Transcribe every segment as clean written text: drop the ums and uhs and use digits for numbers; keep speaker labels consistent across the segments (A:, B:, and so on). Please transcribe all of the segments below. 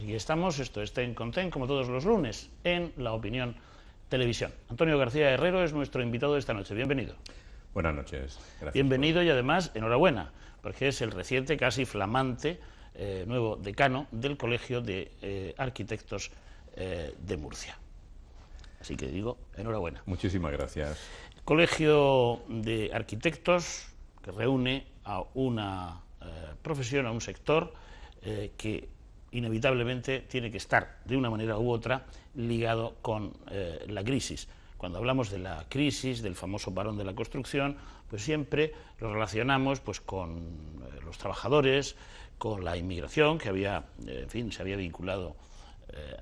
A: Aquí estamos, esto es Ten con Ten, como todos los lunes, en La Opinión Televisión. Antonio García Herrero es nuestro invitado de esta noche. Bienvenido.
B: Buenas noches. Gracias.
A: Bienvenido y además, enhorabuena, porque es el reciente, casi flamante, nuevo decano del Colegio de Arquitectos de Murcia. Así que digo, enhorabuena.
B: Muchísimas gracias.
A: Colegio de Arquitectos que reúne a una profesión, a un sector que inevitablemente tiene que estar, de una manera u otra, ligado con la crisis. Cuando hablamos de la crisis, del famoso parón de la construcción, pues siempre lo relacionamos pues, con los trabajadores, con la inmigración, que había, en fin, se había vinculado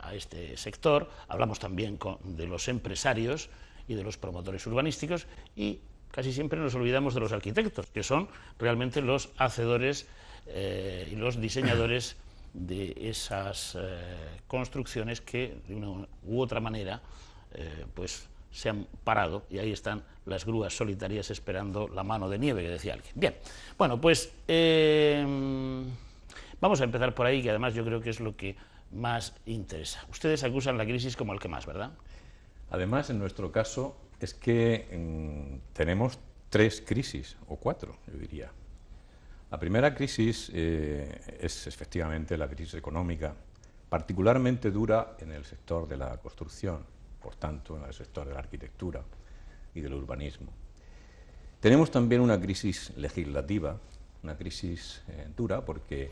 A: a este sector. Hablamos también de los empresarios y de los promotores urbanísticos, y casi siempre nos olvidamos de los arquitectos, que son realmente los hacedores y los diseñadores de esas construcciones que de una u otra manera pues se han parado, y ahí están las grúas solitarias esperando la mano de nieve, que decía alguien. Bien, bueno, pues vamos a empezar por ahí, que además yo creo que es lo que más interesa. Ustedes acusan la crisis como el que más, ¿verdad?
B: Además, en nuestro caso, es que tenemos 3 crisis, o 4, yo diría. La primera crisis es efectivamente la crisis económica, particularmente dura en el sector de la construcción, por tanto en el sector de la arquitectura y del urbanismo. Tenemos también una crisis legislativa, una crisis dura, porque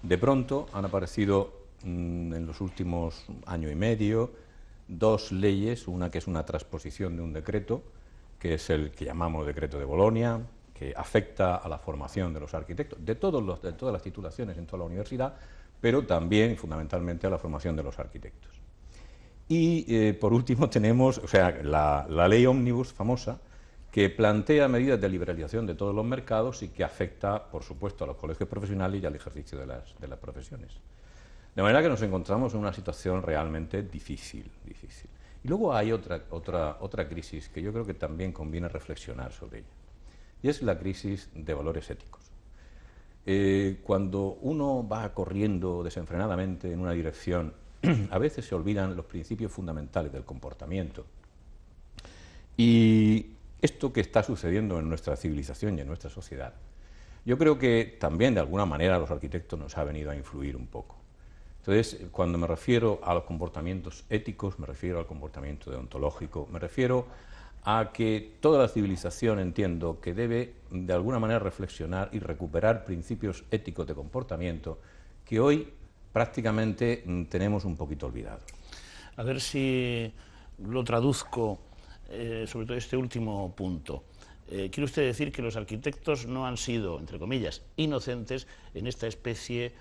B: de pronto han aparecido en los últimos año y medio 2 leyes, una que es una transposición de un decreto, que es el que llamamos Decreto de Bolonia, que afecta a la formación de los arquitectos, de todas las titulaciones en toda la universidad, pero también fundamentalmente a la formación de los arquitectos. Y por último tenemos la ley Ómnibus famosa, que plantea medidas de liberalización de todos los mercados y que afecta, por supuesto, a los colegios profesionales y al ejercicio de las profesiones. De manera que nos encontramos en una situación realmente difícil. Y luego hay otra crisis que yo creo que también conviene reflexionar sobre ella, y es la crisis de valores éticos. Cuando uno va corriendo desenfrenadamente en una dirección, a veces se olvidan los principios fundamentales del comportamiento. Y esto que está sucediendo en nuestra civilización y en nuestra sociedad, yo creo que también de alguna manera a los arquitectos nos ha venido a influir un poco. Entonces, cuando me refiero a los comportamientos éticos, me refiero al comportamiento deontológico, me refiero a que toda la civilización, entiendo, que debe de alguna manera reflexionar y recuperar principios éticos de comportamiento que hoy prácticamente tenemos un poquito olvidados.
A: A ver si lo traduzco, sobre todo este último punto. ¿Quiere usted decir que los arquitectos no han sido, entre comillas, inocentes en esta especie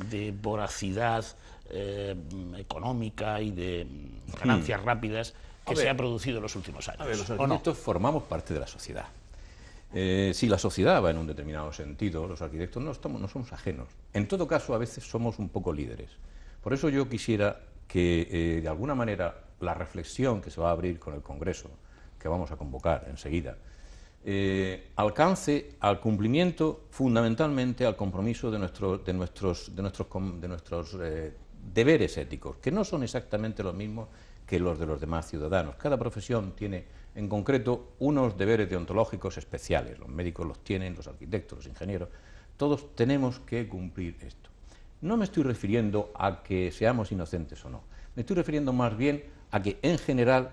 A: de voracidad económica y de ganancias rápidas que se ha producido en los últimos años?
B: A ver, los arquitectos formamos parte de la sociedad. Si la sociedad va en un determinado sentido, los arquitectos no somos ajenos. En todo caso, a veces somos un poco líderes. Por eso yo quisiera que, de alguna manera, la reflexión que se va a abrir con el Congreso, que vamos a convocar enseguida, alcance al cumplimiento, fundamentalmente al compromiso de nuestros deberes éticos, que no son exactamente los mismos que los de los demás ciudadanos. Cada profesión tiene, en concreto, unos deberes deontológicos especiales. Los médicos los tienen, los arquitectos, los ingenieros. Todos tenemos que cumplir esto. No me estoy refiriendo a que seamos inocentes o no. Me estoy refiriendo más bien a que, en general,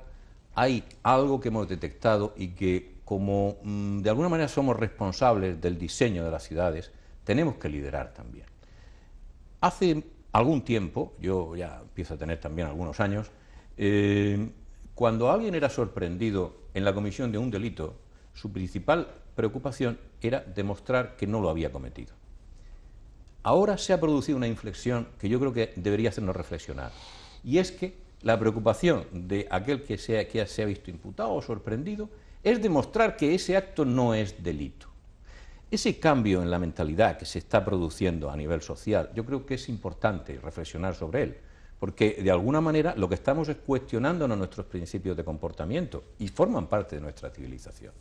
B: hay algo que hemos detectado y que, como de alguna manera somos responsables del diseño de las ciudades, tenemos que liderar también. Hace algún tiempo, yo ya empiezo a tener también algunos años, cuando alguien era sorprendido en la comisión de un delito, su principal preocupación era demostrar que no lo había cometido. Ahora se ha producido una inflexión que yo creo que debería hacernos reflexionar, y es que la preocupación de aquel que se ha visto imputado o sorprendido es demostrar que ese acto no es delito. Ese cambio en la mentalidad que se está produciendo a nivel social, yo creo que es importante reflexionar sobre él, porque de alguna manera lo que estamos es cuestionándonos nuestros principios de comportamiento y forman parte de nuestra civilización.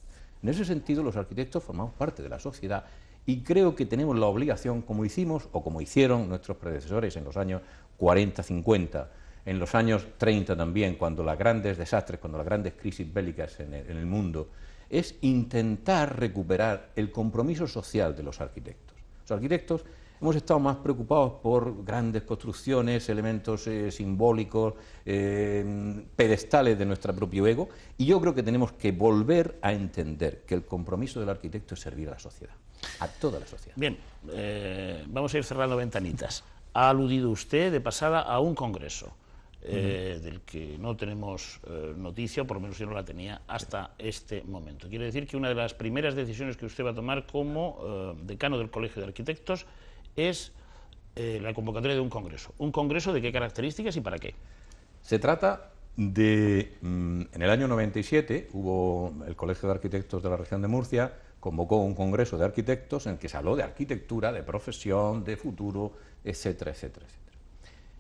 B: En ese sentido, los arquitectos formamos parte de la sociedad Y creo que tenemos la obligación, como hicimos o como hicieron nuestros predecesores en los años 40, 50, en los años 30 también, cuando los grandes desastres, cuando las grandes crisis bélicas en el mundo, es intentar recuperar el compromiso social de los arquitectos. Los arquitectos hemos estado más preocupados por grandes construcciones, elementos simbólicos, pedestales de nuestro propio ego, y yo creo que tenemos que volver a entender que el compromiso del arquitecto es servir a la sociedad, a toda la sociedad.
A: Bien, vamos a ir cerrando ventanitas. Ha aludido usted de pasada a un congreso del que no tenemos noticia, o por lo menos yo no la tenía hasta este momento. Quiere decir que una de las primeras decisiones que usted va a tomar como decano del Colegio de Arquitectos es la convocatoria de un congreso. ¿Un congreso de qué características y para qué?
B: Se trata de, en el año 97, hubo el Colegio de Arquitectos de la región de Murcia, convocó un congreso de arquitectos en el que se habló de arquitectura, de profesión, de futuro, etcétera, etcétera, etcétera.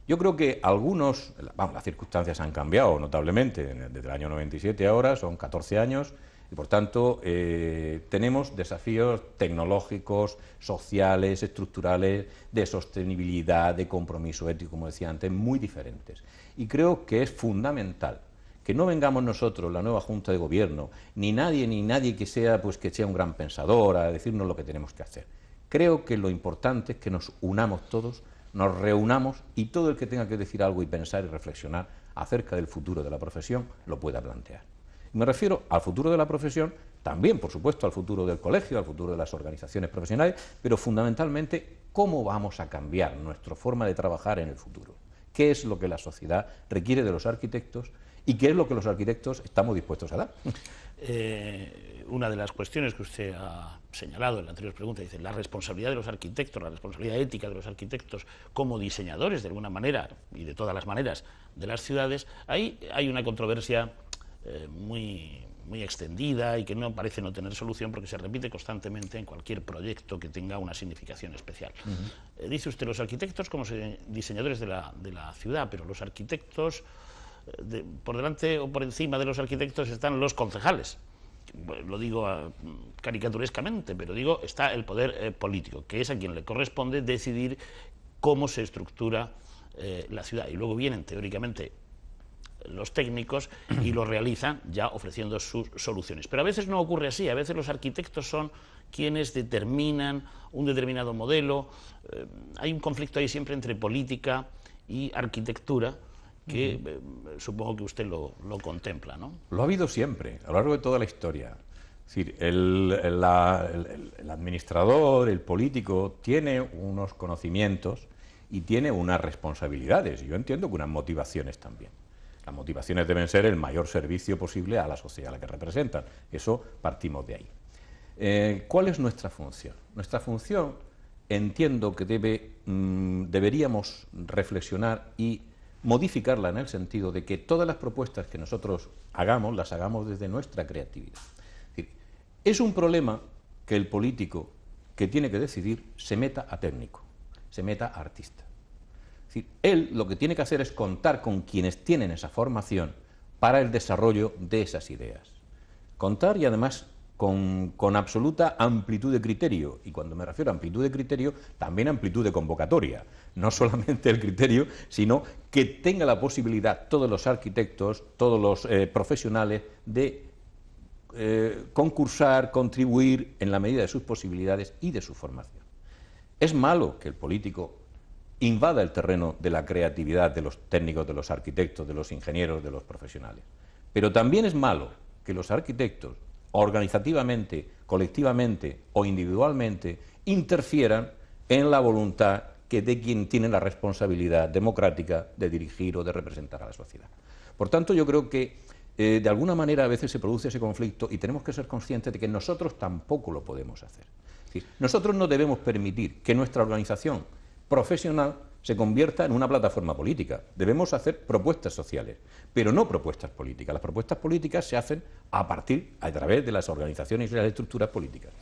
B: Yo creo que las circunstancias han cambiado notablemente desde el año 97 ahora, son 14 años, y por tanto tenemos desafíos tecnológicos, sociales, estructurales, de sostenibilidad, de compromiso ético, como decía antes, muy diferentes. Y creo que es fundamental que no vengamos nosotros, la nueva Junta de Gobierno, ni nadie que sea un gran pensador, a decirnos lo que tenemos que hacer. Creo que lo importante es que nos unamos todos, nos reunamos y todo el que tenga que decir algo y pensar y reflexionar acerca del futuro de la profesión lo pueda plantear. Me refiero al futuro de la profesión, también, por supuesto, al futuro del colegio, al futuro de las organizaciones profesionales, pero fundamentalmente cómo vamos a cambiar nuestra forma de trabajar en el futuro. ¿Qué es lo que la sociedad requiere de los arquitectos y qué es lo que los arquitectos estamos dispuestos a dar?
A: Una de las cuestiones que usted ha señalado en la anterior pregunta, dice, la responsabilidad de los arquitectos, la responsabilidad ética de los arquitectos como diseñadores, de alguna manera, y de todas las maneras, de las ciudades. Ahí hay una controversia muy extendida y que no parece no tener solución porque se repite constantemente en cualquier proyecto que tenga una significación especial. Dice usted, los arquitectos como diseñadores de la ciudad, pero los arquitectos, por delante o por encima de los arquitectos están los concejales. Lo digo caricaturescamente, pero digo, está el poder político, que es a quien le corresponde decidir cómo se estructura la ciudad. Y luego vienen, teóricamente, los técnicos y lo realizan ya ofreciendo sus soluciones. Pero a veces no ocurre así, a veces los arquitectos son quienes determinan un determinado modelo. Hay un conflicto ahí siempre entre política y arquitectura, que supongo que usted lo contempla, ¿no?
B: Lo ha habido siempre, a lo largo de toda la historia. Es decir, el administrador, el político, tiene unos conocimientos y tiene unas responsabilidades, y yo entiendo que unas motivaciones también. Las motivaciones deben ser el mayor servicio posible a la sociedad a la que representan. Eso partimos de ahí. ¿Cuál es nuestra función? Nuestra función, entiendo que deberíamos reflexionar y modificarla en el sentido de que todas las propuestas que nosotros hagamos, las hagamos desde nuestra creatividad. Es decir, es un problema que el político que tiene que decidir se meta a técnico, se meta a artista. Es decir, él lo que tiene que hacer es contar con quienes tienen esa formación para el desarrollo de esas ideas. Contar y además con absoluta amplitud de criterio, y cuando me refiero a amplitud de criterio, también amplitud de convocatoria. No solamente el criterio, sino que tenga la posibilidad todos los arquitectos, todos los profesionales de concursar, contribuir en la medida de sus posibilidades y de su formación. Es malo que el político invada el terreno de la creatividad de los técnicos, de los arquitectos, de los ingenieros, de los profesionales. Pero también es malo que los arquitectos, organizativamente, colectivamente o individualmente, interfieran en la voluntad de quien tiene la responsabilidad democrática de dirigir o de representar a la sociedad. Por tanto, yo creo que de alguna manera a veces se produce ese conflicto y tenemos que ser conscientes de que nosotros tampoco lo podemos hacer. Es decir, nosotros no debemos permitir que nuestra organización profesional se convierta en una plataforma política. Debemos hacer propuestas sociales, pero no propuestas políticas. Las propuestas políticas se hacen a través de las organizaciones y las estructuras políticas.